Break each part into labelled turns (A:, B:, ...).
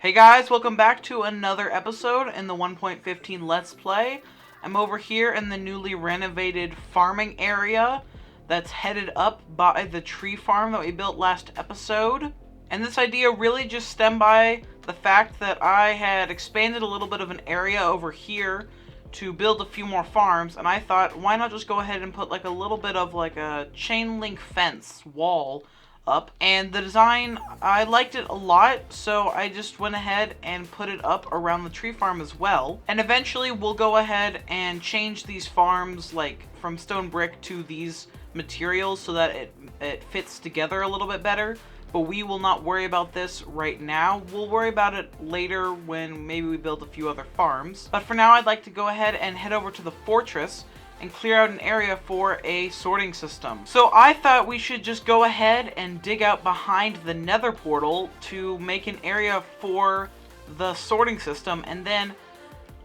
A: Hey guys, welcome back to another episode in the 1.15 Let's Play. I'm over here in the newly renovated farming area that's headed up by the tree farm that we built last episode. And this idea really just stemmed by the fact that I had expanded a little bit of an area over here to build a few more farms, and I thought, why not just go ahead and put like a little bit of like a chain link fence wall up. And the design, I liked it a lot, so I just went ahead and put it up around the tree farm as well. And eventually we'll go ahead and change these farms like from stone brick to these materials so that it fits together a little bit better. But we will not worry about this right now. We'll worry about it later when maybe we build a few other farms. But for now, I'd like to go ahead and head over to the fortress and clear out an area for a sorting system. So I thought we should just go ahead and dig out behind the nether portal to make an area for the sorting system. And then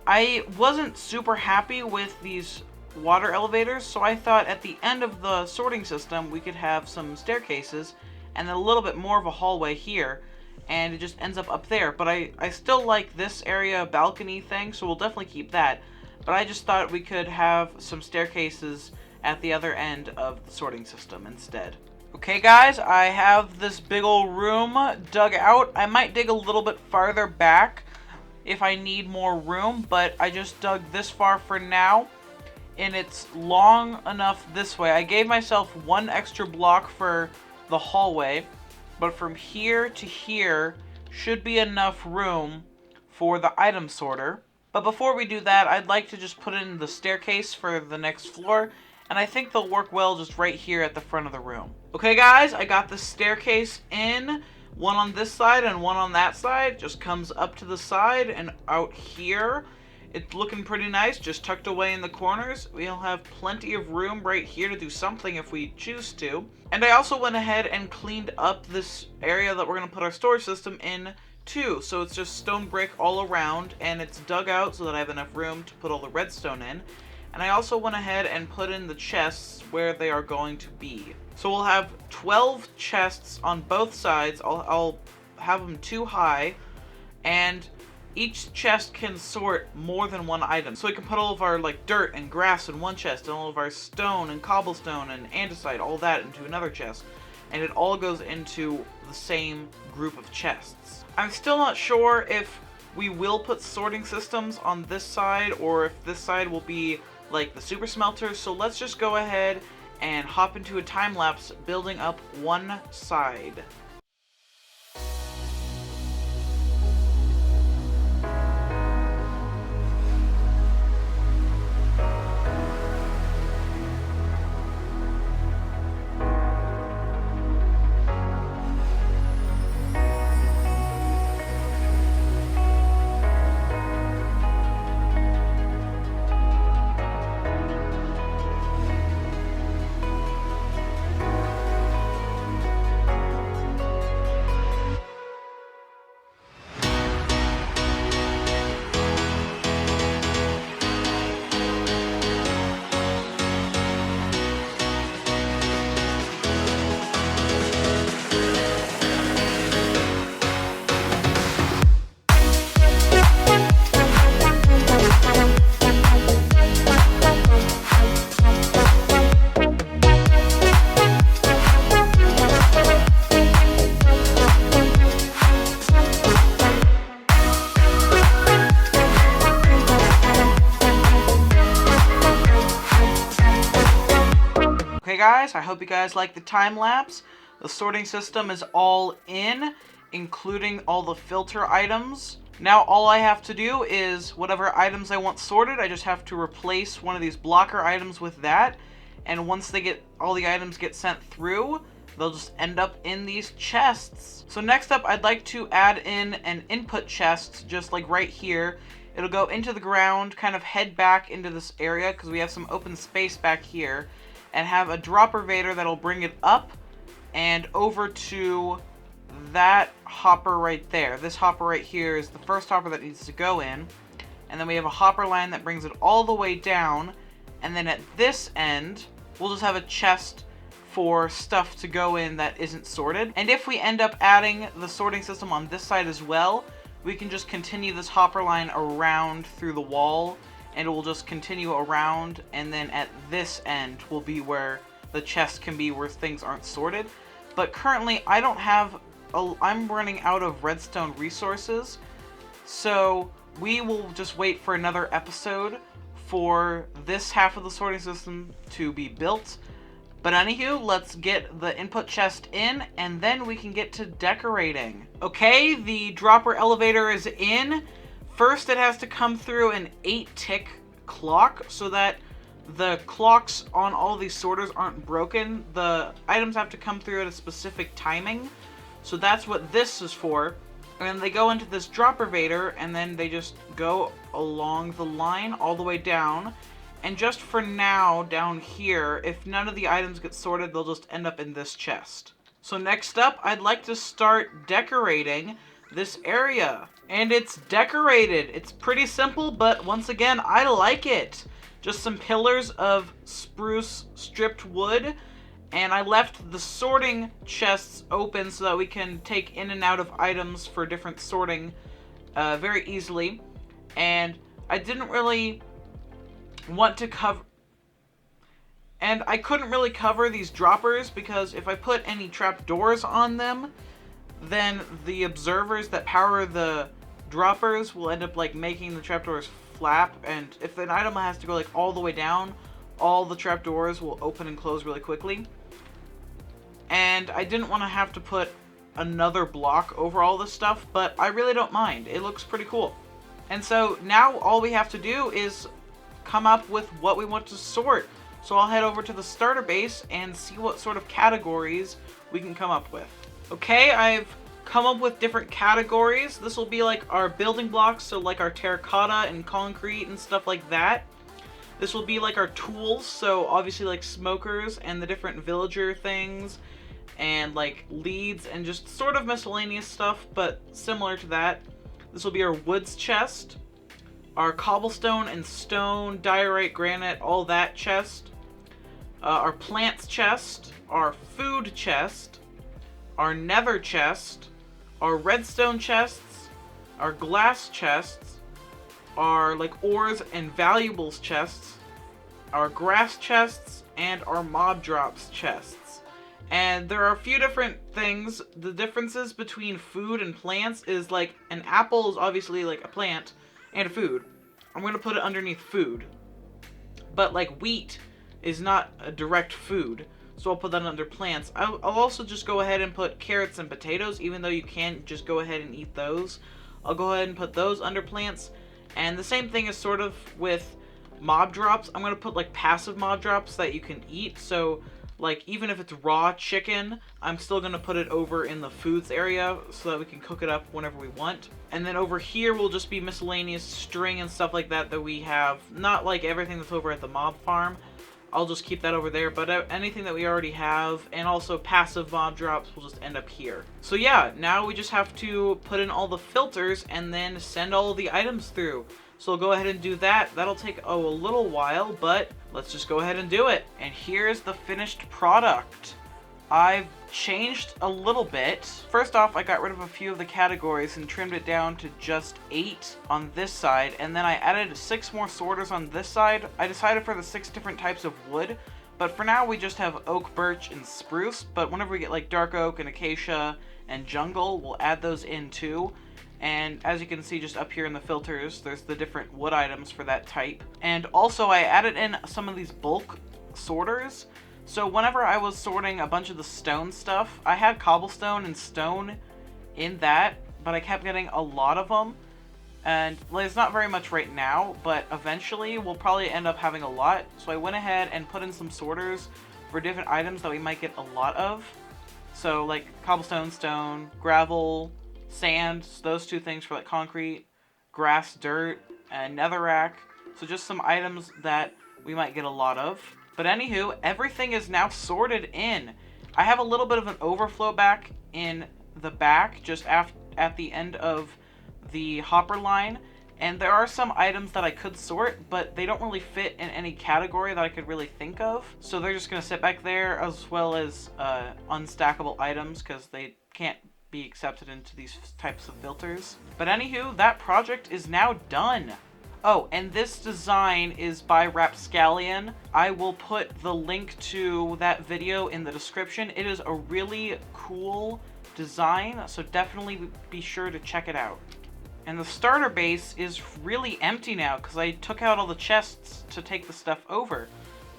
A: I wasn't super happy with these water elevators, so I thought at the end of the sorting system we could have some staircases and then a little bit more of a hallway here, and it just ends up there. But I still like this area balcony thing, so we'll definitely keep that. But I just thought we could have some staircases at the other end of the sorting system instead. Okay guys, I have this big old room dug out. I might dig a little bit farther back if I need more room, but I just dug this far for now. And it's long enough this way. I gave myself one extra block for the hallway, but from here to here should be enough room for the item sorter. But before we do that, I'd like to just put in the staircase for the next floor, and I think they'll work well just right here at the front of the room. Okay guys, I got the staircase in, one on this side and one on that side. Just comes up to the side and out here. It's looking pretty nice, just tucked away in the corners. We'll have plenty of room right here to do something if we choose to. And I also went ahead and cleaned up this area that we're going to put our storage system in too. So it's just stone brick all around, and it's dug out so that I have enough room to put all the redstone in. And I also went ahead and put in the chests where they are going to be. So we'll have 12 chests on both sides. I'll have them 2 high, and each chest can sort more than one item. So we can put all of our like dirt and grass in one chest, and all of our stone and cobblestone and andesite, all that into another chest. And it all goes into the same group of chests. I'm still not sure if we will put sorting systems on this side or if this side will be like the super smelter. So let's just go ahead and hop into a time lapse building up one side. Okay guys, I hope you guys like the time lapse. The sorting system is all in, including all the filter items. Now all I have to do is whatever items I want sorted, I just have to replace one of these blocker items with that. And once all the items get sent through, they'll just end up in these chests. So next up, I'd like to add in an input chest, just like right here. It'll go into the ground, kind of head back into this area, because we have some open space back here, and have a dropper vader that'll bring it up and over to that hopper right there. This hopper right here is the first hopper that needs to go in. And then we have a hopper line that brings it all the way down. And then at this end, we'll just have a chest for stuff to go in that isn't sorted. And if we end up adding the sorting system on this side as well, we can just continue this hopper line around through the wall, and it will just continue around, and then at this end will be where the chest can be, where things aren't sorted. But currently I don't have I'm running out of redstone resources, so we will just wait for another episode for this half of the sorting system to be built. But anywho, let's get the input chest in, and then we can get to decorating. Okay, the dropper elevator is in. First, it has to come through an 8-tick clock so that the clocks on all these sorters aren't broken. The items have to come through at a specific timing. So that's what this is for. And they go into this dropper vader, and then they just go along the line all the way down. And just for now, down here, if none of the items get sorted, they'll just end up in this chest. So next up, I'd like to start decorating this area. And it's decorated. It's pretty simple, but once again, I like it. Just some pillars of spruce stripped wood. And I left the sorting chests open so that we can take in and out of items for different sorting very easily. And I didn't really want to cover... And I couldn't really cover these droppers because if I put any trapdoors on them, then the observers that power the droppers will end up like making the trapdoors flap. And if an item has to go like all the way down, all the trapdoors will open and close really quickly. And I didn't want to have to put another block over all this stuff, but I really don't mind. It looks pretty cool. And so now all we have to do is come up with what we want to sort. So I'll head over to the starter base and see what sort of categories we can come up with. Okay, I've come up with different categories. This will be like our building blocks, so like our terracotta and concrete and stuff like that. This will be like our tools, so obviously like smokers and the different villager things, and like leads and just sort of miscellaneous stuff, but similar to that. This will be our woods chest, our cobblestone and stone, diorite, granite, all that chest, our plants chest, our food chest, our nether chest, our redstone chests, our glass chests, our like ores and valuables chests, our grass chests, and our mob drops chests. And there are a few different things. The differences between food and plants is like an apple is obviously like a plant and a food. I'm going to put it underneath food. But like wheat is not a direct food, so I'll put that under plants. I'll also just go ahead and put carrots and potatoes, even though you can't just go ahead and eat those. I'll go ahead and put those under plants. And the same thing is sort of with mob drops. I'm going to put like passive mob drops that you can eat. So like even if it's raw chicken, I'm still going to put it over in the foods area so that we can cook it up whenever we want. And then over here will just be miscellaneous string and stuff like that we have. Not like everything that's over at the mob farm. I'll just keep that over there, but anything that we already have, and also passive mob drops, will just end up here. So yeah, now we just have to put in all the filters and then send all the items through. So we'll go ahead and do that. That'll take a little while, but let's just go ahead and do it. And here's the finished product. I've changed a little bit. First off, I got rid of a few of the categories and trimmed it down to just 8 on this side, and then I added 6 more sorters on this side. I decided for the 6 different types of wood, but for now we just have oak, birch, and spruce, but whenever we get like dark oak and acacia and jungle, we'll add those in too. And as you can see just up here in the filters, there's the different wood items for that type. And also I added in some of these bulk sorters. So whenever I was sorting a bunch of the stone stuff, I had cobblestone and stone in that, but I kept getting a lot of them. And well, it's not very much right now, but eventually we'll probably end up having a lot. So I went ahead and put in some sorters for different items that we might get a lot of. So like cobblestone, stone, gravel, sand, those two things for like concrete, grass, dirt, and netherrack. So just some items that we might get a lot of. But anywho, everything is now sorted in. I have a little bit of an overflow back in the back, just at the end of the hopper line. And there are some items that I could sort, but they don't really fit in any category that I could really think of. So they're just going to sit back there, as well as unstackable items, because they can't be accepted into these types of filters. But anywho, that project is now done. Oh, and this design is by Rapscallion. I will put the link to that video in the description. It is a really cool design, so definitely be sure to check it out. And the starter base is really empty now because I took out all the chests to take the stuff over.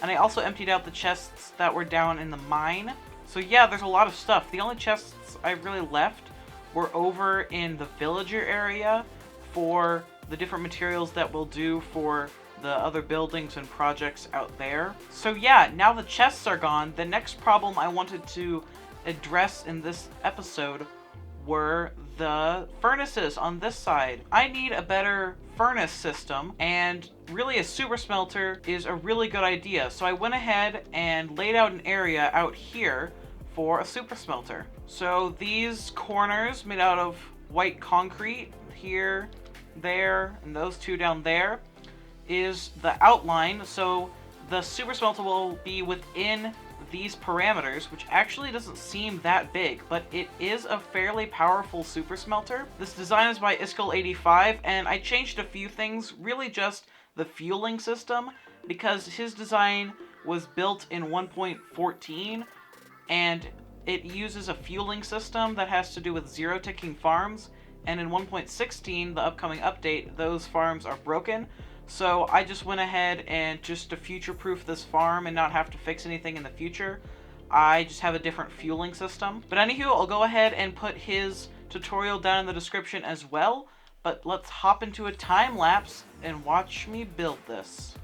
A: And I also emptied out the chests that were down in the mine. So yeah, there's a lot of stuff. The only chests I really left were over in the villager area for the different materials that we'll do for the other buildings and projects out there. So yeah, now the chests are gone. The next problem I wanted to address in this episode were the furnaces on this side. I need a better furnace system, and really a super smelter is a really good idea. So I went ahead and laid out an area out here for a super smelter. So these corners made out of white concrete here, there, and those two down there is the outline. So the super smelter will be within these parameters, which actually doesn't seem that big, but it is a fairly powerful super smelter. This design is by Iskall85, and I changed a few things, really just the fueling system, because his design was built in 1.14, and it uses a fueling system that has to do with zero ticking farms, and in 1.16, the upcoming update, those farms are broken. So I just went ahead and just to future-proof this farm and not have to fix anything in the future, I just have a different fueling system. But anywho, I'll go ahead and put his tutorial down in the description as well. But let's hop into a time lapse and watch me build this.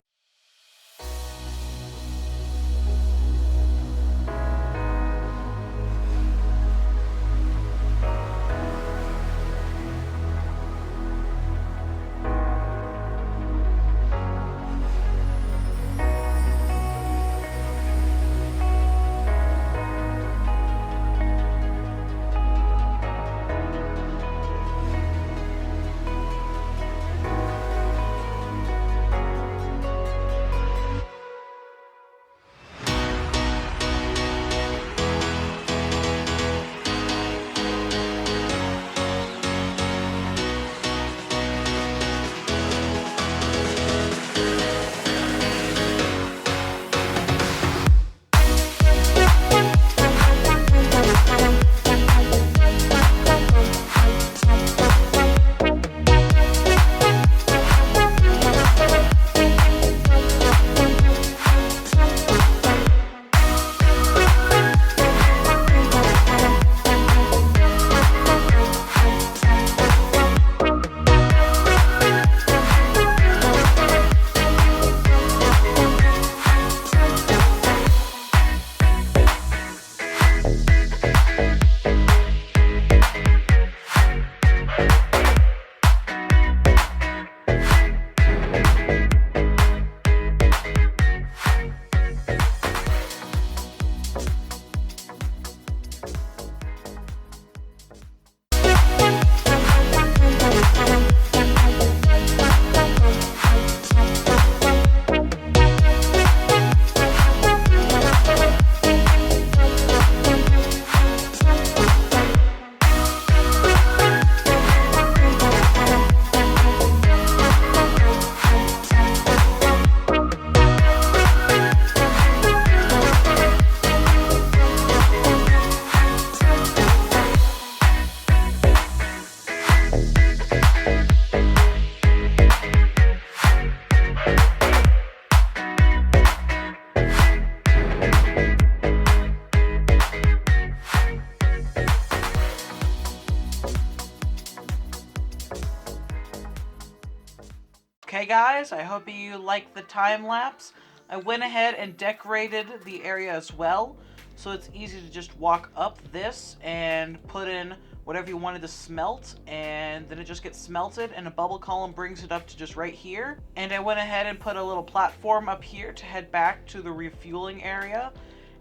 A: Okay guys, I hope you like the time lapse. I went ahead and decorated the area as well. so it's easy to just walk up this and put in whatever you wanted to smelt, and then it just gets smelted, and a bubble column brings it up to just right here. And I went ahead and put a little platform up here to head back to the refueling area,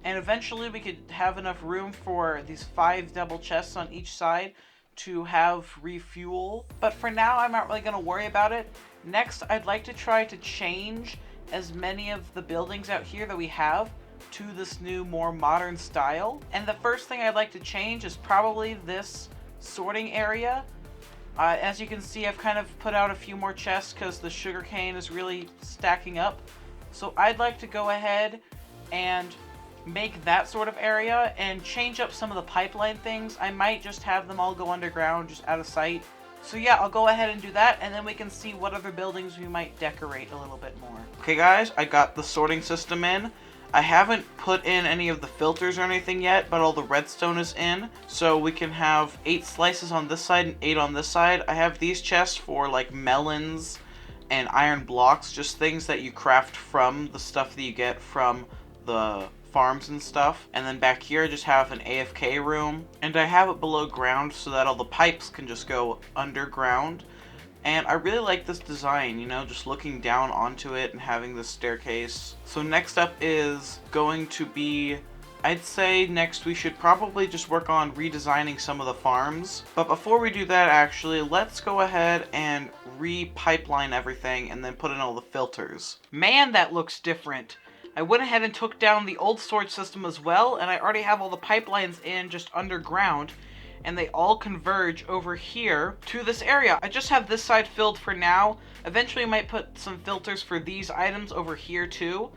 A: and eventually we could have enough room for these 5 double chests on each side to have refuel. But for now, I'm not really going to worry about it. Next, I'd like to try to change as many of the buildings out here that we have to this new, more modern style. And the first thing I'd like to change is probably this sorting area. As you can see, I've kind of put out a few more chests because the sugarcane is really stacking up. So I'd like to go ahead and make that sort of area and change up some of the pipeline things. I might just have them all go underground, just out of sight. So yeah, I'll go ahead and do that, and then we can see what other buildings we might decorate a little bit more. Okay guys, I got the sorting system in. I haven't put in any of the filters or anything yet, but all the redstone is in. So we can have 8 slices on this side and 8 on this side. I have these chests for like melons and iron blocks, just things that you craft from the stuff that you get from the farms and stuff. And then back here I just have an AFK room, and I have it below ground so that all the pipes can just go underground. And I really like this design, you know, just looking down onto it and having this staircase. So next up is going to be, I'd say next we should probably just work on redesigning some of the farms. But before we do that, actually, let's go ahead and re-pipeline everything and then put in all the filters. Man, that looks different. I went ahead and took down the old storage system as well, and I already have all the pipelines in just underground, and they all converge over here to this area. I just have this side filled for now. Eventually I might put some filters for these items over here too.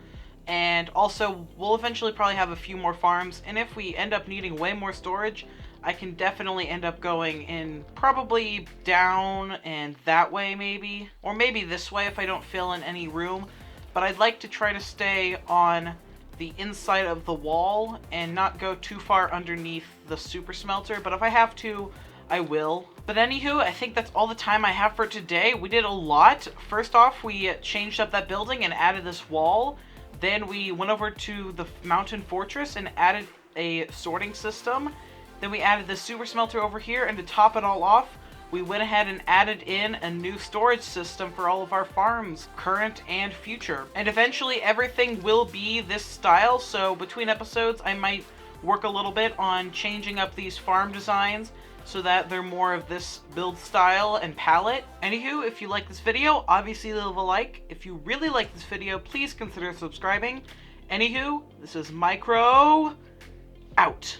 A: And also, we'll eventually probably have a few more farms, and if we end up needing way more storage, I can definitely end up going in probably down and that way maybe. Or maybe this way if I don't fill in any room. But I'd like to try to stay on the inside of the wall and not go too far underneath the super smelter, but if I have to, I will. But anywho, I think that's all the time I have for today. We did a lot. First off, we changed up that building and added this wall. Then we went over to the mountain fortress and added a sorting system. Then we added the super smelter over here, and to top it all off, we went ahead and added in a new storage system for all of our farms, current and future. And eventually everything will be this style, so between episodes I might work a little bit on changing up these farm designs so that they're more of this build style and palette. Anywho, if you like this video, obviously leave a like. If you really like this video, please consider subscribing. Anywho, this is Micro, out.